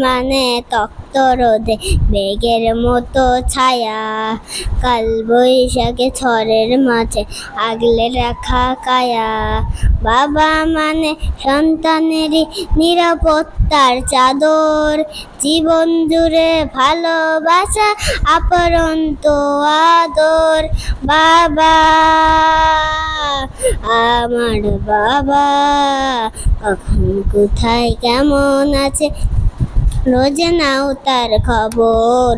মানে তপ্ত রোদে মেঘের মতো ছায়া, কাল বৈশাখে ঝড়ের মাঝে আগলে রাখা কায়া। বাবা মানে সন্তানেরই নিরাপত্তার চাদর, জীবন জুড়ে ভালোবাসা আপরন্ত আদর। বাবা আমার বাবা কখন কোথায় কেমন আছে রোজ নাও তার খবর,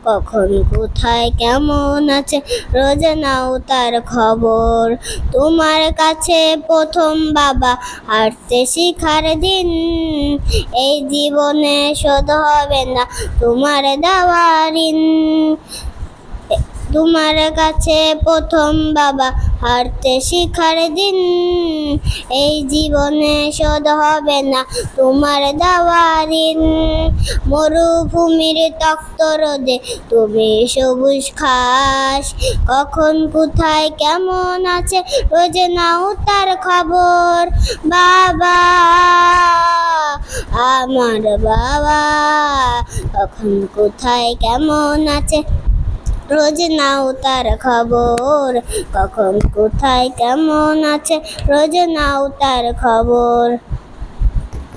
কখন কোথায় কেমন আছে রোজ নাও তার খবর। তোমার কাছে প্রথম বাবা হাঁটতে শিখার দিন, এই জীবনে শোধ হবে না তোমার দেওয়া ঋণ। তোমার কাছে প্রথম বাবা হাঁটতে শিখার দিন, এই জীবনে শোধ হবে না তোমার দেওয়া ঋণ। মরুভূমির তপ্ত রোদে তুমি সবুজ ঘাস, কখন কোথায় কেমন আছে রোজ নাও তার খবর। বাবা আমার বাবা কখন কোথায় কেমন আছে রোজ নাও তার খবর, কখন কোথায় কেমন আছে রোজ নাও তার খবর।